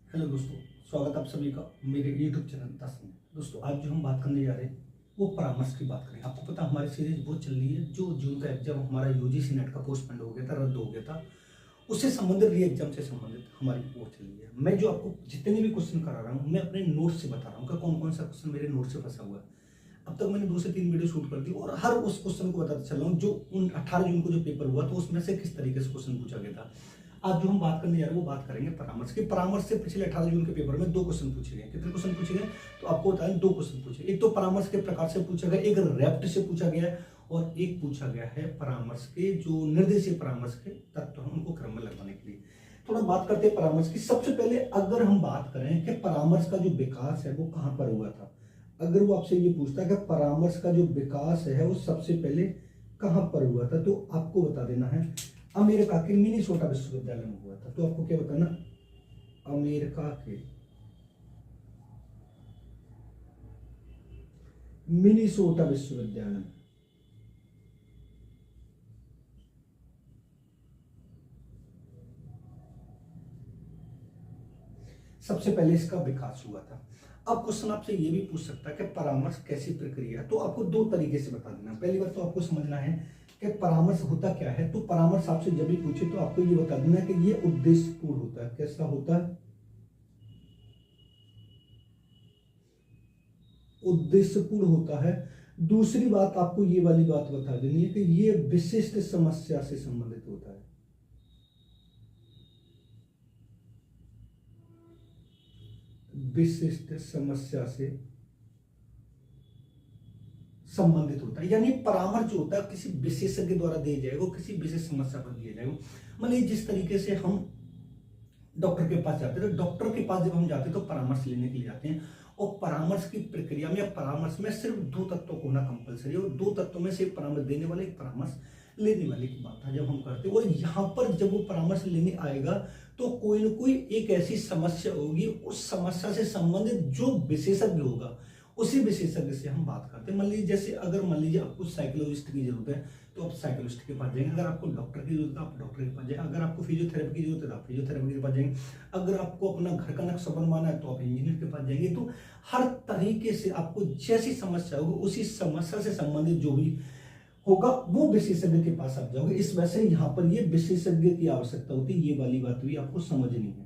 Hello दोस्तों, स्वागत आप सभी का मेरे यूट्यूब चैनल दस में। दोस्तों आज जो हम बात करने जा रहे हैं वो परामर्श की बात करें। आपको पता हमारी सीरीज बहुत चल रही है। जो जून का एग्जाम हमारा यूजीसी नेट का पोस्टपोन हो गया था, रद्द हो गया था, उससे संबंधित री एग्जाम से संबंधित हमारी वो चल रही है। मैं जो आपको जितने भी क्वेश्चन करा रहा हूँ मैं अपने नोट से बता रहा हूँ कि कौन कौन सा क्वेश्चन मेरे नोट से फंसा हुआ है। अब तक मैंने 2 से 3 वीडियो शूट कर दी और हर उस क्वेश्चन को बताता चल रहा हूँ। जो उन 18 जून को जो पेपर हुआ तो उसमें से किस तरीके से क्वेश्चन पूछा गया था। आज जो हम बात करने जा रहे हैं वो बात करेंगे परामर्श की। परामर्श से पिछले 18 जून के पेपर में 2 क्वेश्चन पूछे गए। कितने क्वेश्चन पूछे गए तो आपको बताएं, 2 क्वेश्चन पूछे। एक तो परामर्श के प्रकार से पूछा गया, एक रेप्ट से पूछा गया है और एक पूछा गया है परामर्श के जो निर्देशीय परामर्श के तत्व हैं उनको क्रम में लगवाने के लिए। थोड़ा बात करते हैं परामर्श की। सबसे पहले अगर हम बात करें कि परामर्श का जो विकास है वो कहां पर हुआ था, अगर वो आपसे ये पूछता है कि परामर्श का जो विकास है वो सबसे पहले कहां पर हुआ था, तो आपको बता देना है अमेरिका के मिनीसोटा विश्वविद्यालय में हुआ था। तो आपको क्या बताना, अमेरिका के मिनीसोटा विश्वविद्यालय में। सबसे पहले इसका विकास हुआ था। अब क्वेश्चन आपसे ये भी पूछ सकता है कि परामर्श कैसी प्रक्रिया है, तो आपको 2 तरीके से बता देना। पहली बात तो आपको समझना है कि परामर्श होता क्या है। तो परामर्श आपसे जब भी पूछे तो आपको ये बता देना कि ये उद्देश्यपूर्ण होता है। कैसा होता है? उद्देश्यपूर्ण होता है। दूसरी बात आपको ये वाली बात बता देनी है कि ये विशिष्ट समस्या से संबंधित होता है। विशिष्ट समस्या से संबंधित होता है। यानी परामर्श जो होता है किसी विशेषज्ञ द्वारा दिया जाएगा, किसी विशेष समस्या पर दिया जाएगा। मतलब जिस तरीके से हम डॉक्टर के पास जाते हैं, तो डॉक्टर के पास जब हम जाते हैं तो परामर्श लेने के लिए जाते हैं और परामर्श की प्रक्रिया में या परामर्श में सिर्फ 2 तत्वों को होना कंपलसरी है और 2 तत्वों में से एक परामर्श देने वाले, एक परामर्श लेने वाले की बात है जब हम करते हैं। और यहाँ पर जब वो परामर्श लेने आएगा तो कोई ना कोई एक ऐसी समस्या होगी, उस समस्या से संबंधित जो विशेषज्ञ होगा उसी विशेषज्ञ से हम बात करते हैं। मान लीजिए जैसे अगर मान लीजिए आपको साइकोलॉजिस्ट की जरूरत है तो आप साइकोलॉजिस्ट के पास जाएंगे। अगर आपको डॉक्टर की जरूरत है आप डॉक्टर के पास जाएंगे। अगर आपको फिजियोथेरेपी की जरूरत है तो आप फिजियोथेरेपी के पास जाएंगे। अगर आपको अपना घर का नक्शा बनवाना है तो आप इंजीनियर के पास जाएंगे। तो हर तरीके से आपको जैसी समस्या होगी उसी समस्या से संबंधित जो भी होगा वो विशेषज्ञ के पास आप जाओगे। इस वजह से यहाँ पर ये विशेषज्ञ की आवश्यकता होती है। ये वाली बात भी आपको समझनी है।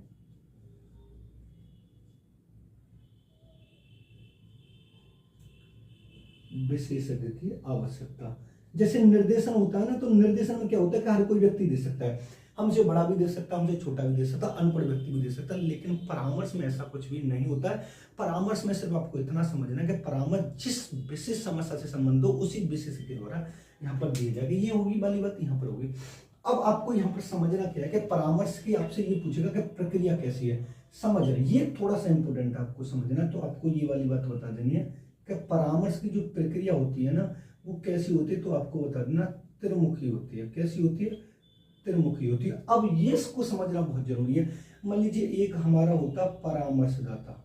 विशेषज्ञ की आवश्यकता। जैसे निर्देशन होता है ना, तो निर्देशन में क्या होता है कि हर कोई व्यक्ति दे सकता है। हमसे बड़ा भी दे सकता है, हमसे छोटा भी दे सकता है, अनपढ़ व्यक्ति भी दे सकता है। लेकिन परामर्श में ऐसा कुछ भी नहीं होता है। परामर्श में सिर्फ आपको इतना समझना है कि परामर्श जिस विशेष समस्या से संबंध हो उसी विशेषज्ञ के द्वारा यहाँ पर दिए जाएगी। ये होगी वाली बात, यहाँ पर होगी। अब आपको यहाँ पर समझना क्या है कि परामर्श की आपसे ये पूछेगा कि प्रक्रिया कैसी है। समझ रहे, ये थोड़ा सा इंपोर्टेंट है आपको समझना। तो आपको ये वाली बात बता देनी है कि परामर्श की जो प्रक्रिया होती है ना वो कैसी होती है। तो आपको बता देना त्रिमुखी होती है। कैसी होती है? त्रिमुखी होती है। अब ये इसको समझना बहुत जरूरी है। मान लीजिए एक हमारा होता परामर्शदाता,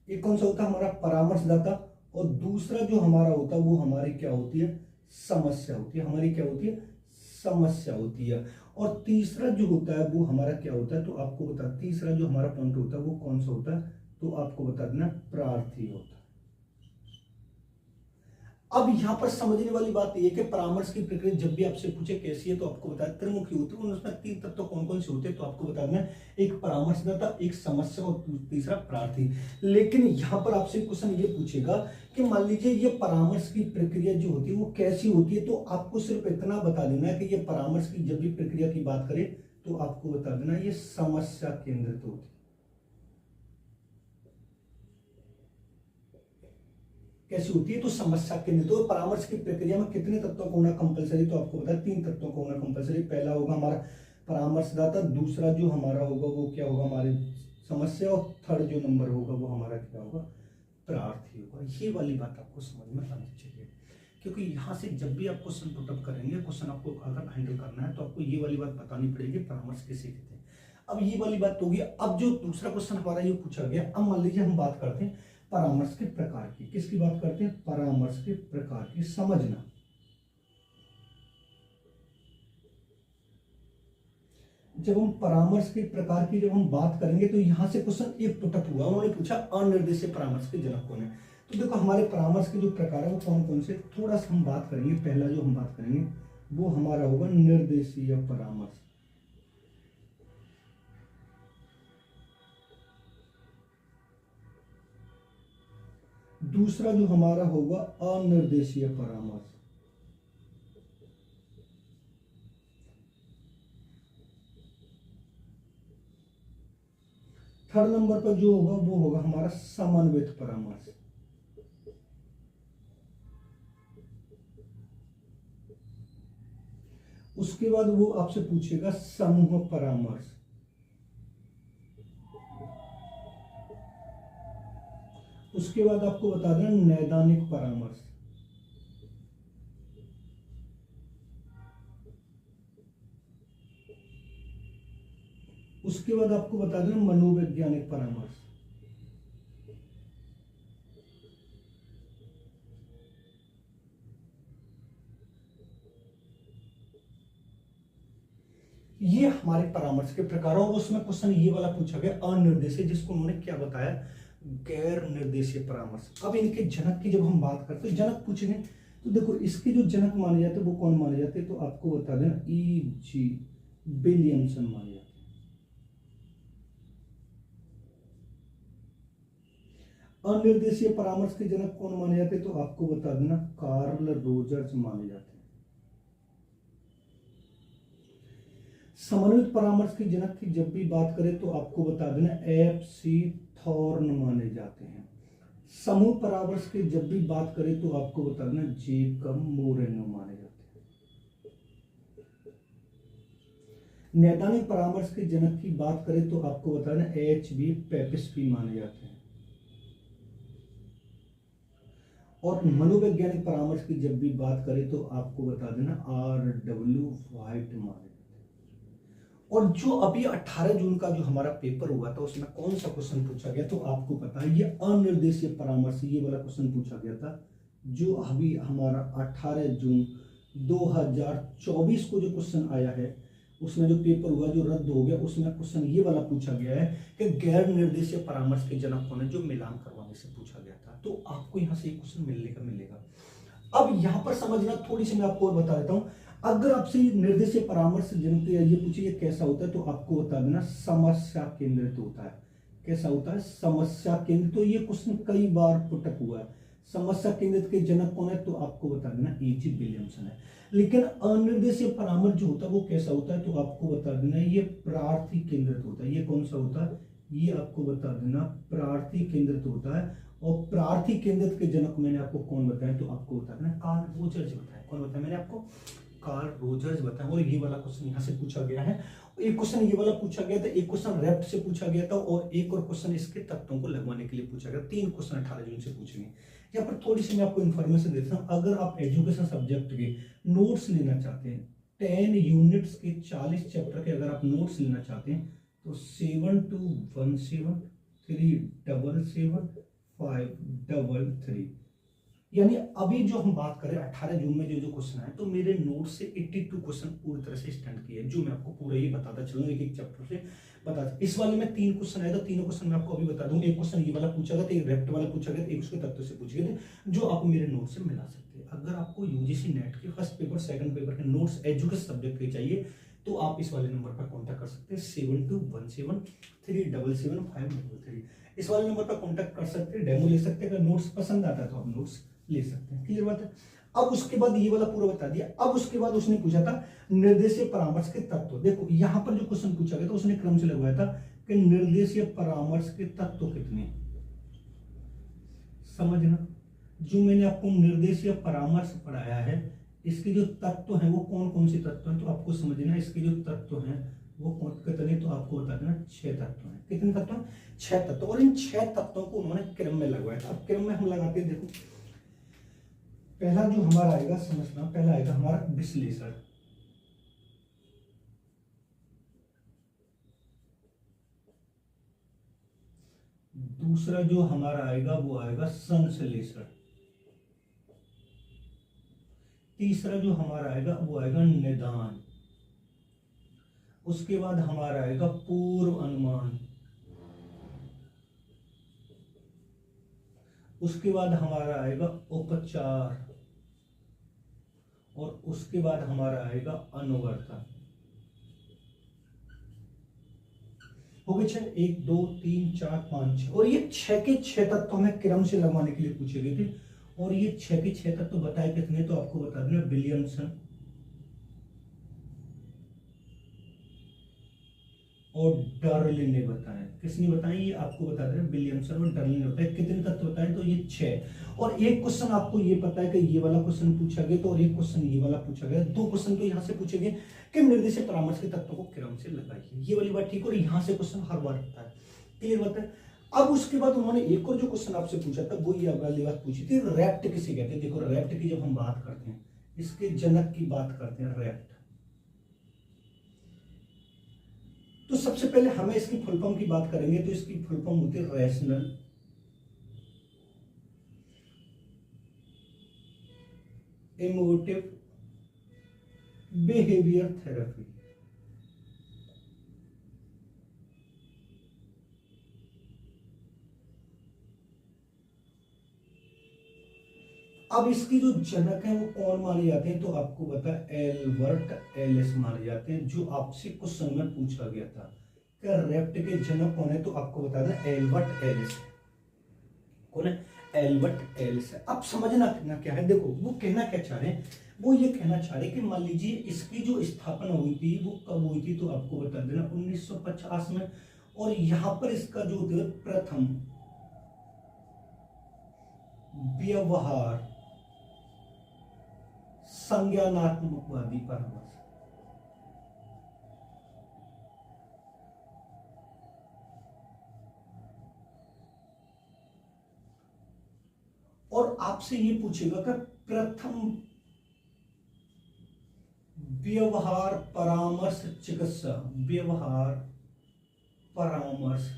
एक कौन सा होता है हमारा परामर्शदाता, और दूसरा जो हमारा होता है वो हमारी क्या होती है? समस्या होती है। हमारी क्या होती है? समस्या होती है। और तीसरा जो होता है वो हमारा क्या होता है, तो आपको बता, तीसरा जो हमारा पॉइंट होता है वो कौन सा होता है, तो आपको बता देना प्रार्थी होता है। अब यहां पर समझने वाली बात यह है कि परामर्श की प्रक्रिया जब भी आपसे पूछे कैसी है तो आपको बताया त्रिमुखी होती है। उसमें 3 तत्व कौन कौन से होते हैं तो आपको बता देना, एक परामर्शदाता, एक समस्या और तीसरा प्रार्थी। लेकिन यहां पर आपसे क्वेश्चन ये पूछेगा कि मान लीजिए ये परामर्श की प्रक्रिया जो होती है वो कैसी होती है, तो आपको सिर्फ इतना बता देना है कि ये परामर्श की जब भी प्रक्रिया की बात करें तो आपको बता देना ये समस्या केंद्रित होती है। कैसी होती है? तो समस्या केंद्रित। तो परामर्श की प्रक्रिया में कितने तत्वों को होना कंपलसरी, तो आपको बताया 3 तत्वों को होना कंपलसरी। पहला होगा हमारा परामर्शदाता, दूसरा जो हमारा होगा वो क्या होगा, हमारी समस्या, और थर्ड जो नंबर होगा वो हमारा क्या होगा, प्रार्थी होगा। ये वाली बात आपको समझ में आनी चाहिए, क्योंकि यहाँ से जब भी आप क्वेश्चन पुटअप करेंगे, क्वेश्चन आपको अगर हैंडल करना है तो आपको ये वाली बात बतानी पड़ेगी परामर्श किसे कहते हैं। अब ये वाली बात होगी। अब जो दूसरा क्वेश्चन हमारा ये पूछा गया, अब मान लीजिए हम बात करते हैं परामर्श के प्रकार की। किसकी बात करते हैं? परामर्श के प्रकार की। समझना, जब हम परामर्श के प्रकार की जब हम बात करेंगे तो यहाँ से क्वेश्चन एक पुटअप हुआ, उन्होंने पूछा अनिर्देशित परामर्श के जनक कौन है। तो देखो हमारे परामर्श के जो प्रकार है वो कौन कौन से, थोड़ा सा हम बात करेंगे। पहला जो हम बात करेंगे वो हमारा होगा निर्देशीय परामर्श। दूसरा जो हमारा होगा अनिर्देशीय परामर्श। थर्ड नंबर पर जो होगा वो होगा हमारा समन्वित परामर्श। उसके बाद वो आपसे पूछेगा समूह परामर्श। उसके बाद आपको बता देना नैदानिक परामर्श। उसके बाद आपको बता देना मनोवैज्ञानिक परामर्श। ये हमारे परामर्श के प्रकार और उसमें क्वेश्चन ये वाला पूछा गया अनिर्देशित, जिसको उन्होंने क्या बताया, गैर निर्देशीय परामर्श। अब इनके जनक की जब हम बात करते हैं, जनक पूछेंगे तो देखो इसके जो जनक माने जाते हैं वो कौन माने जाते हैं, तो आपको बता देना E.G. विलियमसन माने जाते हैं। अनिर्देशीय परामर्श के जनक कौन माने जाते हैं, तो आपको बता देना कार्ल रोजर्स माने जाते हैं। समन्वित परामर्श के जनक की जब भी बात करें तो आपको बता देना F.C. थॉर्न माने जाते हैं। समूह परामर्श के जब भी बात करें तो आपको बता देना जेकब मोरेनो माने जाते हैं। नैदानिक परामर्श के जनक की बात करें तो आपको बता देना H.B. पेपिस्की माने जाते हैं। और मनोवैज्ञानिक परामर्श की जब भी बात करें तो आपको बता देना R.W. व्हाइट माने जाते हैं। और जो अभी 18 जून का जो हमारा पेपर हुआ था उसमें कौन सा क्वेश्चन पूछा गया, तो आपको पता है ये अनिर्देशीय परामर्श, ये वाला क्वेश्चन पूछा गया था। जो अभी हमारा 18 जून 2024 को जो क्वेश्चन आया है उसमें जो पेपर हुआ जो रद्द हो गया, उसमें क्वेश्चन ये वाला पूछा गया है कि गैर निर्देशीय परामर्श के जनक कौन है, जो मिलान करवाने से पूछा गया था। तो आपको यहाँ से एक क्वेश्चन मिलेगा। अब यहाँ पर समझना, थोड़ी सी मैं आपको और बता देता हूँ। अगर आपसे निर्देशीय परामर्श जनक ये पूछिए कैसा होता है, तो आपको बता देना समस्या केंद्रित होता है। कैसा होता है, समस्या केंद्रित। तो ये क्वेश्चन कई बार पुटअप हुआ है। समस्या केंद्रित के जनक कौन है, तो आपको बता देना E.G. विलियमसन है। लेकिन अनिर्देशीय परामर्श जो होता है वो कैसा होता है, तो आपको बता देना ये प्रार्थी केंद्रित होता है। ये कौन सा होता है, ये आपको बता देना प्रार्थी केंद्रित होता है। और प्रार्थी केंद्रित के जनक मैंने आपको कौन बताया, तो आपको बता देना कार्ल रोजर्स बताया। कौन बताया मैंने आपको, कार्ल रोजर्स बताया। और ये वाला क्वेश्चन यहाँ से पूछा गया है। एक क्वेश्चन ये वाला पूछा गया था, एक क्वेश्चन रेप्ट से पूछा गया था और एक और क्वेश्चन इसके तत्वों को लगवाने के लिए पूछा गया। 3 क्वेश्चन 18 जून से पूछेंगे। यहाँ पर थोड़ी सी मैं आपको इन्फॉर्मेशन देता हूँ। अगर आप एजुकेशन सब्जेक्ट के नोट्स लेना चाहते हैं, 10 यूनिट्स के 40 चैप्टर के अगर आप नोट्स लेना चाहते हैं तो 72177533, यानी अभी जो हम बात करें 18 जून में जो क्वेश्चन है, तो मेरे नोट से 82 क्वेश्चन पूरी तरह से स्टैंड किए, जो मैं आपको पूरा ही बताता चलूँ, एक एक चैप्टर से बताता। इस वाले में 3 क्वेश्चन आए, तो तीनों क्वेश्चन मैं आपको अभी बता दूं। एक क्वेश्चन ये वाला पूछा गया था, एक रेप्ट वाला पूछा गया था, एक उसके तत्व से पूछे गए थे, जो आप मेरे नोट से मिला सकते हैं। अगर आपको यूजीसी नेट के फर्स्ट पेपर सेकंड पेपर के नोट्स एजुकेशन सब्जेक्ट के चाहिए तो आप इस वाले नंबर पर कॉन्टैक्ट कर सकते हैं 7217377533। इस वाले नंबर पर कॉन्टैक्ट कर सकते हैं, डेमो ले सकते हैं। अगर नोट्स पसंद आता है तो आप नोट्स ले सकते हैं। क्लियर बात है। अब उसके बाद ये वाला पूरा बता दिया। अब उसके बाद उसने पूछा था निर्देशीय परामर्श के तत्व। देखो यहाँ पर जो क्वेश्चन पूछा गया था उसने क्रम से लगवाया था कि निर्देशीय परामर्श के तत्व कितने, समझना। जो मैंने आपको निर्देशीय परामर्श पढ़ाया है इसके जो तत्व हैं वो कौन कौन से तत्व हैं, तो आपको समझना इसके जो तत्व हैं वो कितने, तो आपको बता देना 6 तत्व हैं। कितने तत्व हैं, 6 तत्व। और इन 6 तत्वों को उन्होंने क्रम में लगवाया था। अब क्रम में हम लगाते हैं, देखो पहला जो हमारा आएगा, समझना, पहला आएगा हमारा विश्लेषण। दूसरा जो हमारा आएगा वो आएगा संश्लेषण। तीसरा जो हमारा आएगा वो आएगा निदान। उसके बाद हमारा आएगा पूर्व अनुमान, उसके बाद हमारा आएगा उपचार, और उसके बाद हमारा आएगा अनुवर्तन। हो गए 6, 1 2 3 4 5 6, और ये 6 के 6 तत्व हमें क्रम से लगवाने के लिए पूछे गए थे। और ये 6 के 6 तत्व बताए कितने, तो आपको बता देना विलियमसन और डर्लिन ने बताया। किसने बताया, ये आपको बता देना विलियमसन और डर्लिन ने बताया। कितने तत्व बताए, तो ये 6। और एक क्वेश्चन आपको ये पता है कि ये वाला क्वेश्चन पूछा गया, तो और एक क्वेश्चन ये वाला पूछा गया। 2 क्वेश्चन तो यहाँ से पूछे गए कि निर्देशित परामर्श के तत्वों को क्रम से लगाइए, ये वाली बात ठीक। और यहाँ से क्वेश्चन हर बार आता है, क्लियर बात है। अब उसके बाद उन्होंने एक और जो क्वेश्चन आपसे पूछा था, वो ये वाली बात पूछी थी, रैप्ट किसे कहते हैं। देखो रैप्ट की जब हम बात करते हैं, इसके जनक की बात करते हैं रैप्ट, तो सबसे पहले हमें इसकी फुल फॉर्म की बात करेंगे, तो इसकी फुल फॉर्म होती है रैशनल इमोटिव बिहेवियर थेरेपी। अब इसकी जो जनक है वो कौन माने जाते हैं, तो आपको पता है एल्बर्ट एलिस माने जाते हैं, जो आपसे क्वेश्चन में पूछा गया था कि रैप्ट के जनक कौन है, तो आपको बता दें एल्बर्ट एलिस। कौन है, एल्बर्ट एलिस है। अब समझना क्या है, देखो वो कहना क्या चाह रहे हैं, वो ये कहना चाह रहे हैं कि मान लीजिए इसकी जो स्थापना हुई थी वो कब हुई थी, तो आपको बता देना 1950 में। और यहां पर इसका जो प्रथम व्यवहार संज्ञानात्मकवादी परामर्श, और आपसे ये पूछेगा कि प्रथम व्यवहार परामर्श चिकित्सा, व्यवहार परामर्श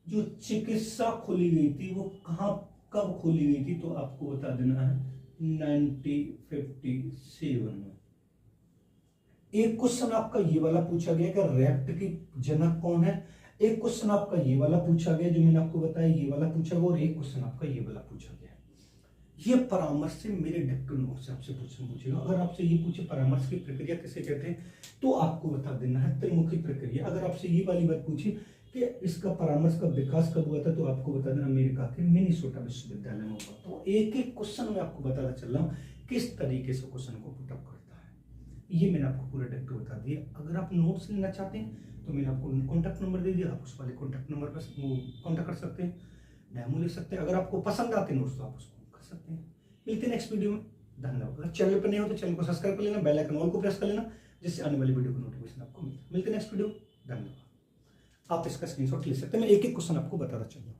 जो चिकित्सा खोली गई थी वो कहां कब खोली गई थी, तो आपको बता देना है 1957 में। एक क्वेश्चन आपका ये वाला पूछा गया कि रैप्ट की जनक कौन है, एक क्वेश्चन आपका ये वाला पूछा गया जो मैंने आपको बताया, ये वाला पूछा गया, और एक क्वेश्चन आपका ये वाला पूछा गया। ये परामर्श से मेरे डेक्टो नोट से आपसे क्वेश्चन पूछेगा। अगर आपसे ये पूछे परामर्श की प्रक्रिया किसे कहते हैं, तो आपको बता देना है त्रिमुखी प्रक्रिया। अगर आपसे ये वाली बात पूछी कि इसका परामर्श का विकास कब हुआ था, तो आपको बता देना अमेरिका के मिनेसोटा विश्वविद्यालय में हुआ। तो एक एक क्वेश्चन में आपको बताता चल रहा हूँ किस तरीके से क्वेश्चन को पुटअप करता है। ये मैंने आपको पूरा डेक्टो बता दिया। अगर आप नोट्स लेना चाहते हैं तो मैंने आपको कॉन्टैक्ट नंबर दे दिया, आप उस वाले कॉन्टैक्ट नंबर पर कॉन्टैक्ट कर सकते हैं, डेमो ले सकते हैं। अगर आपको पसंद आते हैं नोट्स तो आप उसको कर सकते हैं। मिलते हैं नेक्स्ट वीडियो में, धन्यवाद। अगर चैनल पर नहीं हो तो चैनल को सब्सक्राइब कर लेना, बेल आइकन ऑल को प्रेस कर लेना, जिससे आने वाली वीडियो को नोटिफिकेशन आपको मिलते हैं। नेक्स्ट वीडियो, धन्यवाद। आप इसका स्क्रीनशॉट ले सकते हैं, मैं एक एक क्वेश्चन आपको बताता चलूँ।